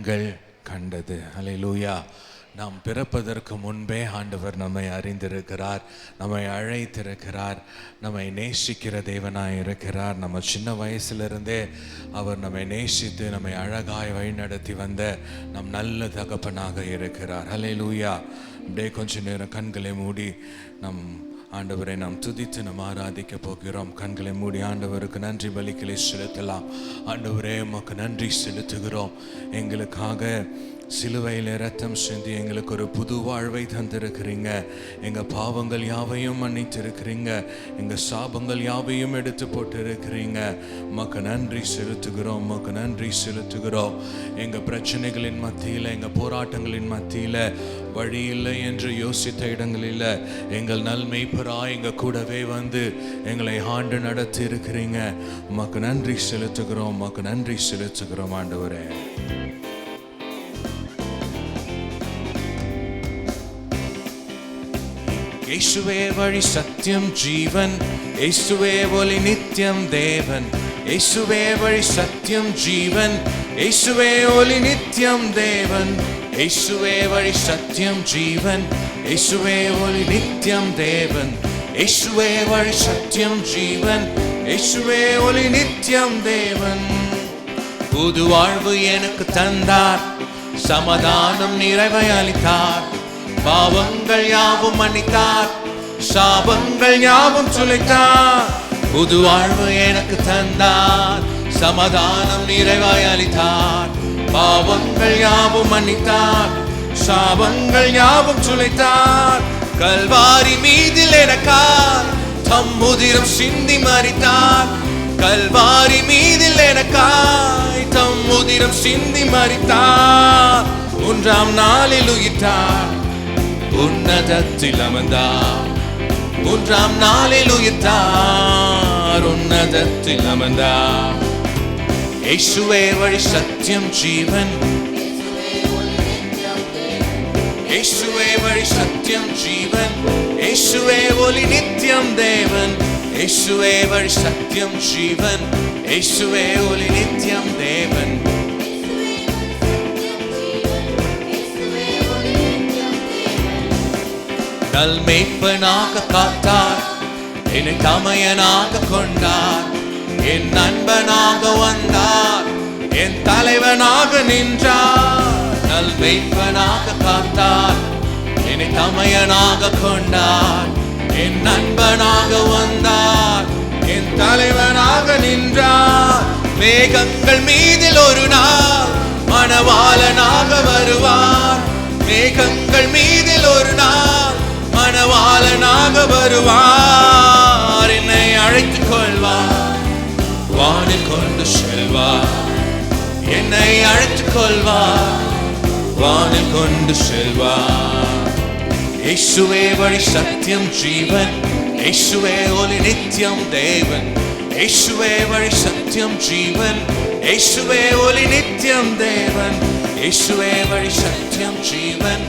கண்கள் கண்டது. அல்லேலூயா. நாம் பிறப்பதற்கு முன்பே ஆண்டவர் நம்மை அறிந்திருக்கிறார், நம்மை அழைத்திருக்கிறார், நம்மை நேசிக்கிற தேவனாய் இருக்கிறார். நம்ம சின்ன வயசிலிருந்தே அவர் நம்மை நேசித்து நம்மை அழகாய் வழிநடத்தி வந்த நம் நல்ல தகப்பனாக இருக்கிறார். அல்லேலூயா. அப்படியே கொஞ்ச நேரம் கண்களை மூடி நம் ஆண்டவரை நாம் துதித்து நாம் ஆராதிக்க போகிறோம். கண்களை மூடி ஆண்டவருக்கு நன்றி பலிகளை செலுத்தலாம். ஆண்டவரே, உமக்கு நன்றி செலுத்துகிறோம். எங்களுக்காக சிலுவையில் இரத்தம் சிந்தி எங்களுக்கு ஒரு புது வாழ்வை தந்திருக்கிறீங்க. எங்கள் பாவங்கள் யாவையும் மன்னித்திருக்கிறீங்க. எங்கள் சாபங்கள் யாவையும் எடுத்து போட்டு இருக்கிறீங்க. உமக்கு நன்றி செலுத்துகிறோம், உமக்கு நன்றி செலுத்துகிறோம். எங்கள் பிரச்சனைகளின் மத்தியில், எங்கள் போராட்டங்களின் மத்தியில் வழி இல்லை என்று யோசித்த இடங்களில் எங்கள் நல்மெய்ப்பராய் எங்கள் கூடவே வந்து எங்களை ஆண்டு நடத்தி இருக்கிறீங்க. உமக்கு நன்றி செலுத்துகிறோம், உமக்கு நன்றி செலுத்துகிறோம் ஆண்டவரே. இயேசுவே வழி சத்தியம் ஜீவன், இயேசுவே ஒளி நித்தியம் தேவன். இயேசுவே வழி சத்தியம் ஜீவன், இயேசுவே ஒளி நித்தியம் தேவன். இயேசுவே வழி சத்தியம் ஜீவன், இயேசுவே ஒளி நித்தியம் தேவன். இயேசுவே வழி சத்தியம் ஜீவன், இயேசுவே ஒளி நித்தியம் தேவன். புது வாழ்வு எனக்கு தந்தார், சமாதானம் நிறைவை அளித்தார். பாவங்கள் யாவும் மன்னித்தார், சாபங்கள் யாவும் சுளைத்தார். புது வாழ்வு எனக்கு தந்தார், சமாதானம் நிறைவாய் அளித்தார். பாவங்கள் யாவும் மன்னித்தார், சாபங்கள் யாவும் சுளைத்தார். கல்வாரி மீதில் எனக்காய் தம் உதிரம் சிந்தி மரித்தார். கல்வாரி மீதில் எனக்காய் தம் உதிரம் சிந்தி மரித்தார். மூன்றாம் நாளில் உயிர்த்தார், உன்னதத்தில் அமர்ந்தார். மூன்றாம் நாளில் உயிர்த்தார், உன்னதத்தில் அமர்ந்தார். இயேசுவே வழி சத்தியம் ஜீவன், இயேசுவே வழி சத்தியம் ஜீவன். இயேசுவே ஒளி நித்தியம் தேவன். இயேசுவே வழி சத்தியம் ஜீவன், இயேசுவே ஒளி நித்தியம் தேவன். நல்மெய்ப்பனாக காத்தார், என்னை தமையனாக கொண்டார். என் நண்பனாக வந்தார், என் தலைவனாக நின்றார். நல்மெய்ப்பனாக காத்தார், என்னை தமையனாக கொண்டார். என் நண்பனாக வந்தார், என் தலைவனாக நின்றார். மேகங்கள் மீதில் ஒரு நாள் மணவாளனாக வருவார். மேகங்கள் மீதில் ஒரு நாள் மணவாளனாக வருவார். என்னை அழைத்துக் கொள்வார், வானில் கொண்டு செல்வார். என்னை அழைத்துக் கொள்வார், வானில் கொண்டு செல்வார். இயேசுவே வழி சத்தியம் ஜீவன், இயேசுவே ஒளி நித்தியம் தேவன். இயேசுவே வழி சத்தியம் ஜீவன், இயேசுவே ஒளி நித்தியம் தேவன். இயேசுவே வழி சத்தியம் ஜீவன்.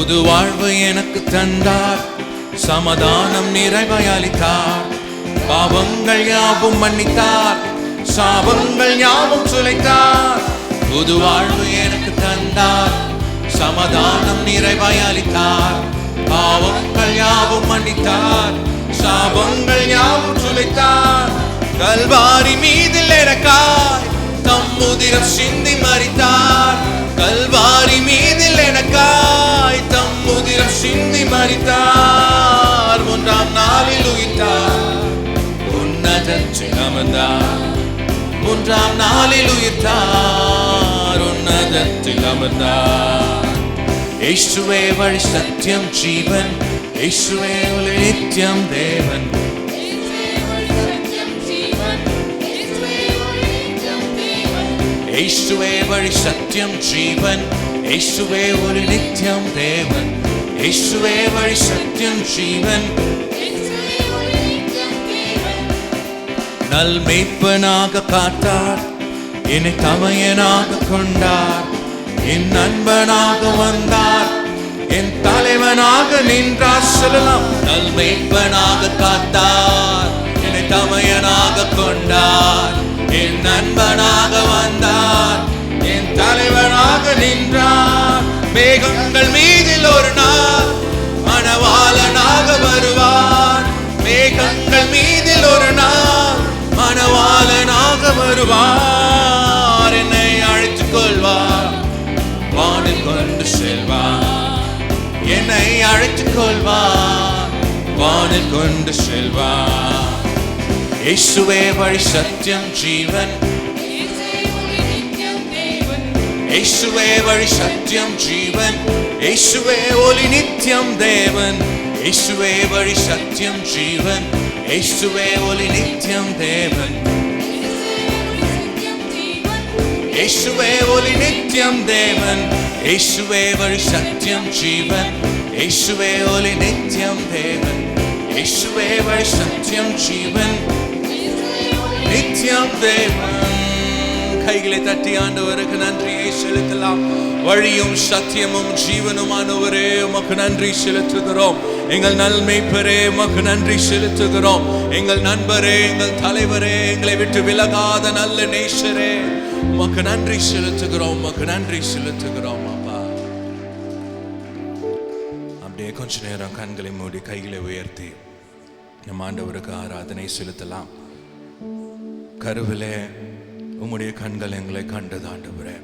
புது வாழ்வு எனக்கு தந்தார், சமாதானம் நிறைவை அளித்தார். பாவங்கள் யாவும் மன்னித்தார், சாபங்கள் யாவும் சுளைத்தார். புது வாழ்வு எனக்கு தந்தார், சமாதானம் நிறைவை அளித்தார். பாவங்கள் யாவும் மன்னித்தார், சாபங்கள் யாவும் சுளைத்தார். கல்வாரி மீதில் எனக்காய் தம் உதிரம் சிந்தி மரித்தார். கல்வாரி மீதில் எனக்காய் தம் உதிரம் சிந்தி மரித்தார். மூன்றாம் நாளில் உயிர்த்தார், உன்னதத்தில் அமர்ந்தார். மூன்றாம் நாளில் உயிர்த்தார், உன்னதத்தில் அமர்ந்தார். இயேசுவே வழி சத்தியம் ஜீவன், இயேசுவே ஒளி நித்தியம் தேவன். இயேசுவே வழி சத்தியம் ஜீவன், இயேசுவே ஒளி நித்தியம் தேவன். இயேசுவே வழி சத்தியம் ஜீவன். நல்மெய்ப்பனாக காத்தார், என்னை தமையனாக கொண்டார். என் நண்பனாக வந்தார், என் தலைவனாக நின்றார். சொல்லலாம். நல்மேய்ப்பனாக காத்தார், என்னை தமையனாக கொண்டார், என் நண்பனாக வந்தார், என் தலைவனாக நின்றார். மேகங்கள் மீதில் ஒரு நாள் மணவாளனாக வருவார். மேகங்கள் மீதில் ஒரு நாள் மணவாளனாக வருவார். என்னை அழைத்துக் கொள்வார், வானில் கொண்டு செல்வார். என்னை அழைத்துக் கொள்வார், வானில் கொண்டு செல்வார். இயேசுவே வழி சத்தியம் ஜீவன், இயேசுவே வழி சத்தியம் ஜீவன், இயேசுவே ஒளி நித்தியம் தேவன். இயேசுவே வழி சத்தியம் ஜீவன், இயேசுவே ஒளி நித்தியம் தேவன். இயேசுவே ஒளி நித்தியம் தேவன், இயேசுவே வழி சத்தியம் ஜீவன், இயேசுவே ஒளி நித்தியம் தேவன். இயேசுவே வழி சத்தியம் ஜீவன், நித்தியம் தேவன். கைகளை தட்டி ஆண்டவருக்கு நன்றியை செலுத்தலாம். வழியும் சத்தியமும் ஜீவனுமானவரே உமக்கு நன்றி செலுத்துகிறோம். எங்கள் நல்மேய்ப்பரே உமக்கு நன்றி செலுத்துகிறோம். எங்கள் நண்பரே, எங்கள் தலைவரே, எங்களை விட்டு விலகாத நல்ல நேசரே உமக்கு நன்றி செலுத்துகிறோம். உமக்கு நன்றி செலுத்துகிறோம் அப்பா. அப்படியே கொஞ்ச நேரம் கண்களை மூடி கைகளை உயர்த்தி நம் ஆண்டவருக்கு ஆராதனை செலுத்தலாம். கருவிலே உம்முடைய கண்கள் எங்களை கண்டது ஆண்டவரே.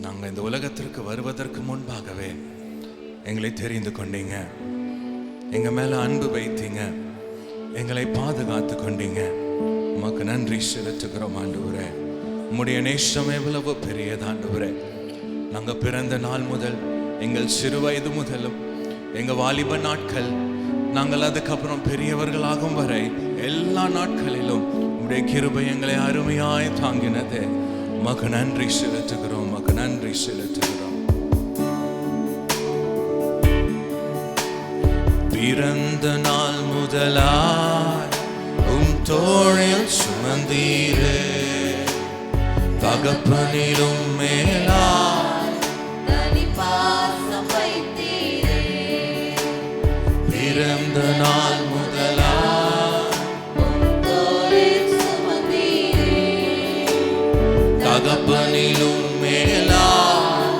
நாங்கள் இந்த உலகத்திற்கு வருவதற்கு முன்பாகவே எங்களை தெரிந்து கொண்டீங்க, எங்க மேல அன்பு வைத்தீங்க, எங்களை பாதுகாத்து கொண்டீங்க. உமக்கு நன்றி செலுத்துகிறோம் ஆண்டவரே. உம்முடைய நேசம் எவ்வளவு பெரியது ஆண்டவரே. நாங்கள் பிறந்த நாள் முதல், எங்கள் சிறு வயது முதலும், எங்க வாலிப நாட்கள், நாங்கள் அதுக்கப்புறம் பெரியவர்களாகும் வரை எல்லா நாட்களிலும் உம்முடைய கிருபை எங்களை அருமையாய் தாங்கினது. உமக்கு நன்றி செலுத்துகிறோம், உமக்கு நன்றி செலுத்துகிறோம். பிறந்த நாள் முதலாய் உம் தோளில் சுமந்தீரே, தகப்பனிலும் மேலாய் தனி பாசம் வைத்தீரே. பிறந்த நாள் முதலாய் உம் தோளில் சுமந்தீரே, தகப்பனிலும் மேலாய்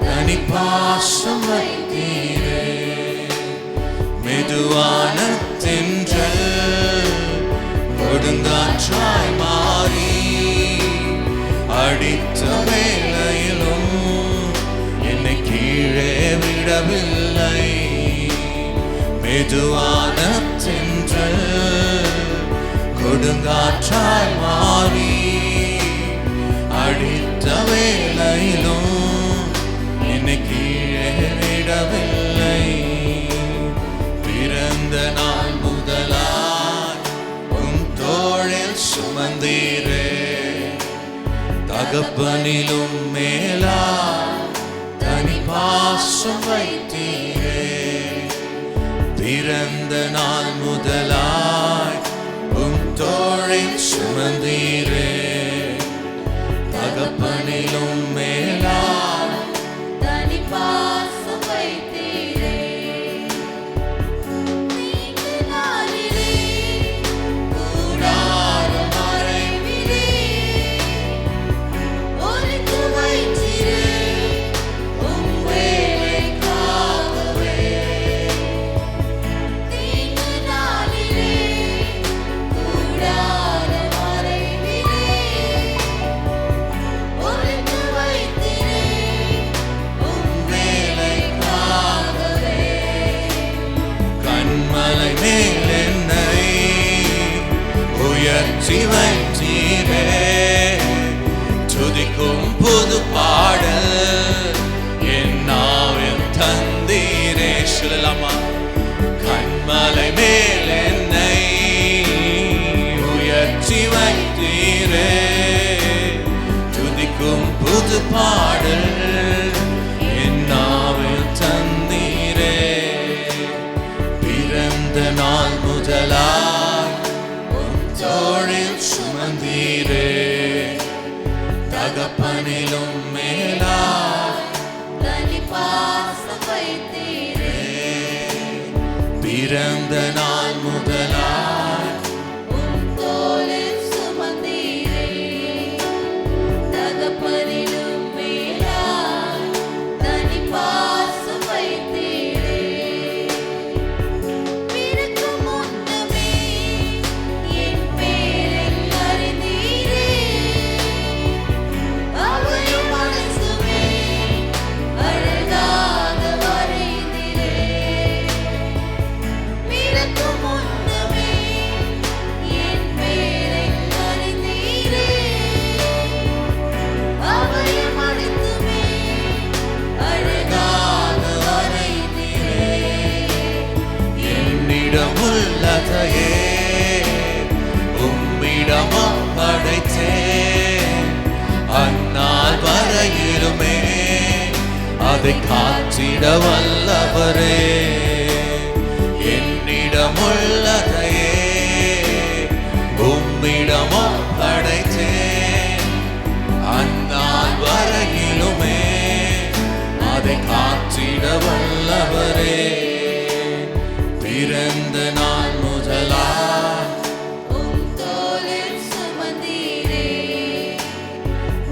தனி பாசம் வைத்தீரே. மெதுவான தென்றல் கொடுங்காற்றாய் மாறி அடித்த வேளையிலும் என்னை கீழே விடவில்லை. மெதுவான தென்றல் கொடுங்காற்றாய் மாறி அடித்த வேளையிலும் என்னை கீழே விடவில்லை. பிறந்த நாள் முதலாய் உம் தோளில் சுமந்தீரே, தகப்பனிலும் மேலாய் தனி பாசம் வைத்தீரே. பிறந்த நாள் முதலாய் உம் தோளில் சுமந்தீரே, தகப்பனிலும் மேலாய் தனி பாசம் வைத்தீரே. வைத்தீரே, துதிக்கும் புது பாடல் என் நாவில் தந்தீரே. சொல்லலாமா? கண்மலை மேல் என்னை உயர்த்தி வைத்தீரே, துதிக்கும் புது பாடல் என் நாவில் தந்தீரே. பிறந்த நாள் முதலாய் தோளில் சுமந்தீரே, தகப்பனிலும் மேலாய் தனி பாசம் வைத்தீரே. பிறந்த நாள் முதலாய் உம் தோளில் சுமந்தீரே. தகப்பனிலும் மேலாய் தனி பாசம் வைத்தீரே. பிறக்கும் முன்னமே என் பேரில் அறிந்தீரே. அவையும் மனசுமே அழகாக வரைந்தீரே. பிறக்கும் முன்னமே என் பேரில் அறிந்தீரே. அவையும் மனசுமே அழகாக வரைந்தீரே. என்னிடம் உள்ளதையே உம்மிடமும் படைத்தேன். அந்நாள் வரையிலுமே அதை காத்திட வல்லவரே. என்னிடம் உள்ளதையே உம்மிடமும் படைத்தேன். அந்நாள் வரையிலுமே அதை காத்திட வல்லவரே. பிறந்த நாள் முதலாய் உம் தோளில் சுமந்தீரே.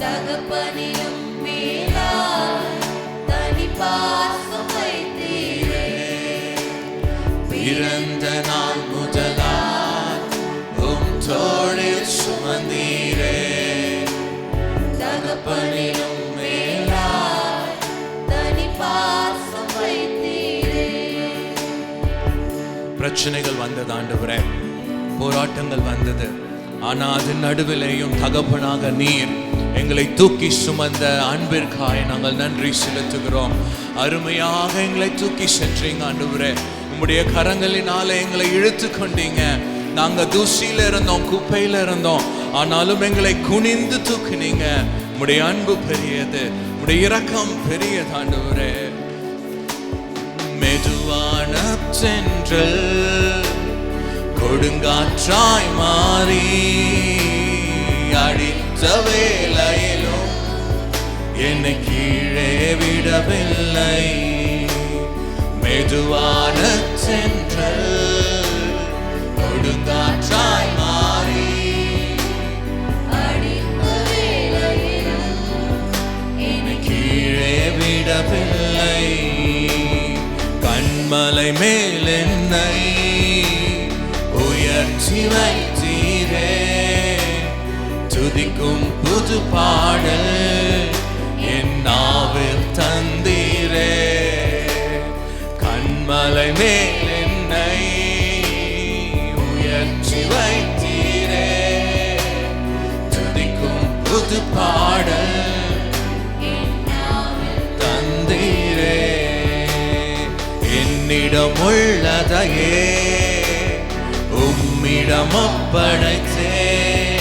தகப்பனிலும் மேலாய் தனி பாசம் வைத்தீரே. பிறந்த நாள் முதலாய் உம் தோளில் சுமந்தீரே. தகப்பனிலும் மேலாய் தனி பாசம் வைத்தீரே. பிரச்சனைகள் வந்தது ஆண்டவரே, போராட்டங்கள் வந்தது. ஆனா அதன் நடுவிலேயும் தகப்பனாக நீர் எங்களை தூக்கி சுமந்த அன்பிற்காய் நாங்கள் நன்றி செலுத்துகிறோம். அருமையாக எங்களை தூக்கி சென்றீங்க ஆண்டவரே. உம்முடைய கரங்களினால எங்களை இழுத்து கொண்டீங்க. நாங்க தூசியில இருந்தோம், குப்பையில இருந்தோம். ஆனாலும் எங்களை குனிந்து தூக்குனீங்க. உம்முடைய அன்பு பெரியது, உம்முடைய இரக்கம் பெரியது ஆண்டவரே. மெதுவான சென்றல் கொடுங்காற்றாய் மாறி அடித்த வேளையிலும் என்னை கீழே விடவில்லை. மெதுவான சென்றல் கொடுங்காற்றாய் மாறி அடித்த வேளையிலும் என்னை கீழே விடவில்லை. கண்மலை மேல் என்னை உயர்த்தி வைத்தீரே. துதிக்கும் புது பாடல் என் நாவில் தந்தீரே. கண்மலை மேல் என்னை உயர்த்தி வைத்தீரே. துதிக்கும் புது பாடல் தந்தீரே. என்னிடம் உள்ளதையே உம்மிடம் ஒப்படைத்தேன்.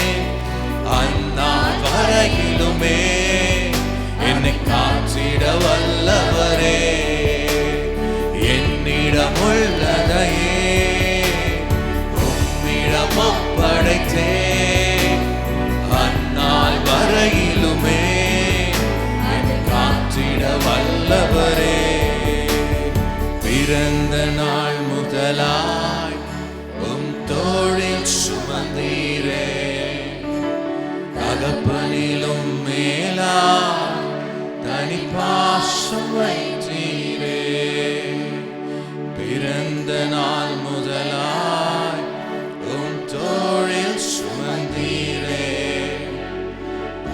அந்நாள் வரையிலுமே என்னை காத்திட வல்லவரே. என்னிடம் உள்ளதையே உம்மிடம் ஒப்படைத்தேன். அந்நாள் வரையிலுமே என்னை காத்திட வல்லவரே. பிறந்த நாள் முதலாய் உம் தோளில் சுமந்தீரே. தகப்பனிலும் மேலாய் தனி பாசம் வைத்தீரே. பிறந்த நாள் முதலாய் உம் தோளில் சுமந்தீரே.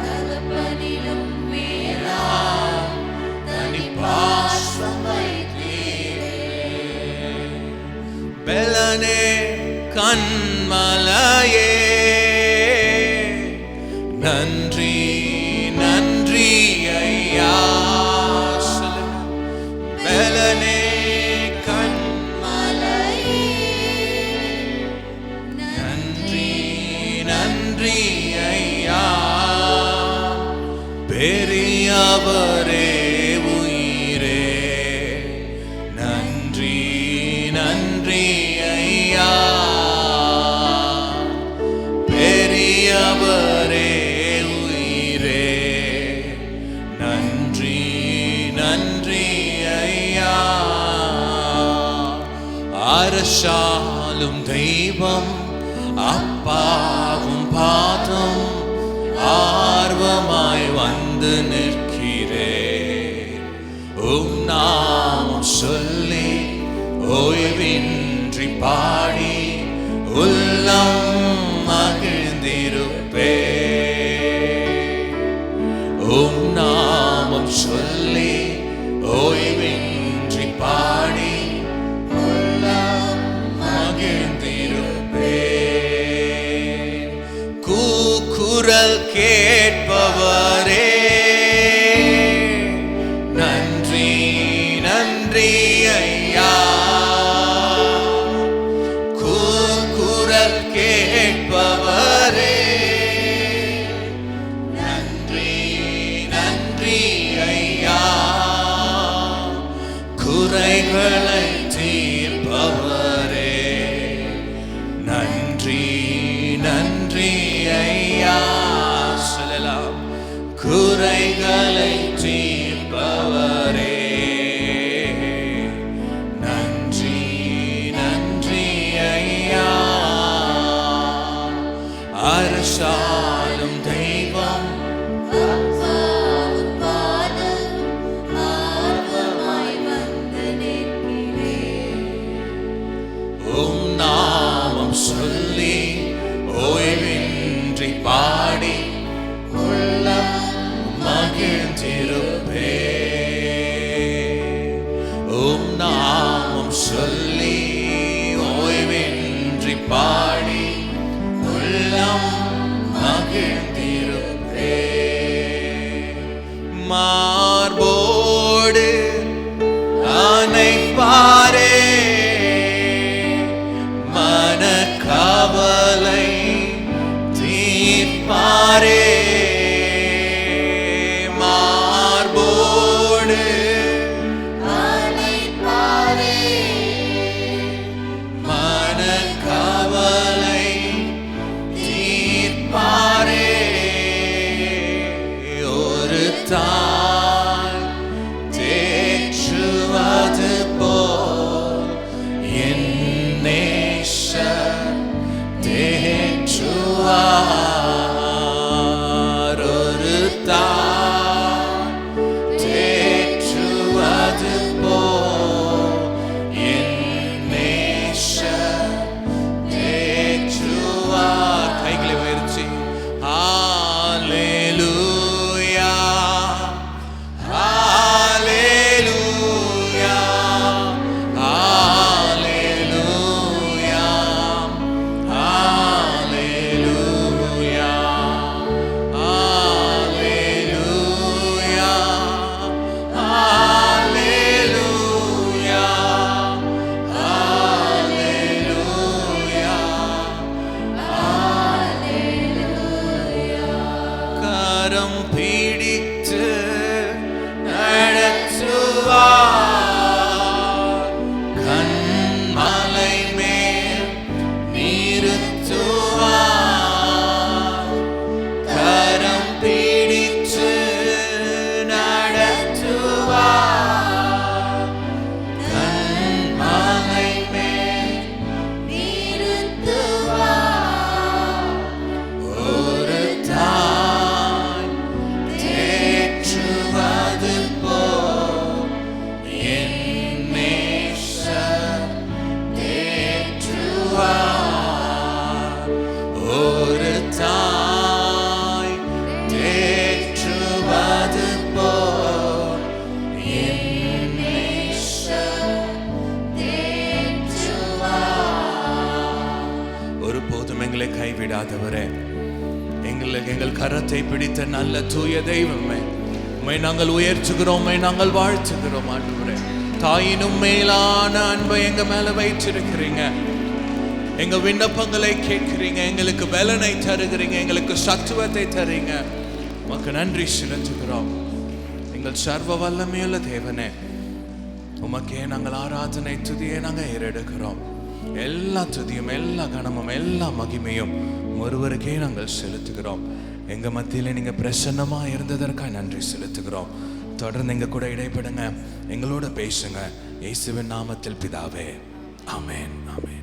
தகப்பனிலும் மேலாய் தனி பாசம் பெலனே கண்மலையே நன்றி நன்றி ஐயா. பெலனே மலையே நன்றி நன்றி ஐயா. பெரியவரே உயிரே நன்றி நன்றி ஐயா. பெரியவரே உயிரே நன்றி நன்றி ஐயா. அரசாலும் தெய்வம் அப்பாவும் பாதம் ஆர்வமாய் வந்து நிற்கிறேன். நாமம் சொல்லி ஓய்வின்றி பாடி உள்ளம் மகிழ்ந்திருப்பேன். நாமம் சொல்லி ஓய்வின்றி பாடி உள்ளம் மகிழ்ந்திருப்பேன். கூக்குரல் கேட்பவரே நன்றி நன்றி ஐயா. கூக்குரல் கேட்பவரே நன்றி நன்றி ஐயா. குறைகளை தீர்ப்பவரே நன்றி நன்றி ஐயா. சொல்லலாம். குறைகளை தீர்ப்பவரே நன்றி நன்றி ஐயா. அரசாலும் தெய்வம் அப்பாவும் பாதம் ஆர்வமாய் வந்து நிற்கிறேன். நாமம் சொல்லி ஓய்வின்றி பாடி உள்ளம் மகிழ்ந்திருப்பேன். நாமம் சொல்லி ஓய்வின்றி பாடி உள்ளம் மகிழ்ந்திருப்பேன். மார்போடு அணைப்பாரே மனக்கவலை தீர்ப்பாரே. மார்போடு அணைப்பாரே மனக்கவலை தீர்ப்பாரே. ஒரு தாய் தேற்றுவது போல் என் நேசர் தேற்றுவார். ஒரு தாய் தேற்றுவது போல் என் நேசர் தேற்றுவார். கைகளை உயர்த்தி ஹalleluya ஹalleluya ஹalleluya ஹalleluya ஹalleluya ஹalleluya ஹalleluya. கரம் பிடித்து நடத்துவார். கண்மலை மேல் நிறுத்துவார். கரம் பிடித்து நடத்துவார். கண்மலை மேல் நிறுத்துவார். ஒரு தாய் தேற்றுவது போல் என் நேசர் தேற்றுவார். ஒரு தாய் தேற்றுவது போல் என் நேசர் தேற்றுவார். ஒருபோதும் எங்களை கைவிடாதவரே, எங்கள் கரத்தை பிடித்த நல்ல தூய தெய்வமே, உம்மை நாங்கள் உயர்த்துகிறோம், உம்மை நாங்கள் வாழ்த்துகிறோம். ஆண்டவரே, தாயினும் மேலான அன்பை எங்க மேல வைச்சிருக்கிறீங்க. எங்க விண்ணப்பங்களை கேட்கிறீங்க, எங்களுக்கு பலனை தருகிறீங்க, எங்களுக்கு சத்துவத்தை தரீங்க. உமக்கு நன்றி செலுத்துகிறோம். எங்கள் சர்வ வல்லமையுள்ள தேவனே, உமக்கே நாங்கள் ஆராதனை துதியை நாங்கள் ஏறெடுக்கிறோம். எல்லா துதியும் எல்லா கணமும் எல்லா மகிமையும் ஒருவருக்கே நாங்கள் செலுத்துகிறோம். எங்க மத்தியில நீங்க பிரசன்னமா இருந்ததற்காக நன்றி செலுத்துகிறோம். தொடர்ந்து எங்க கூட இடைப்படுங்க, எங்களோட பேசுங்க. இயேசுவின் நாமத்தில் பிதாவே, ஆமென் ஆமென்.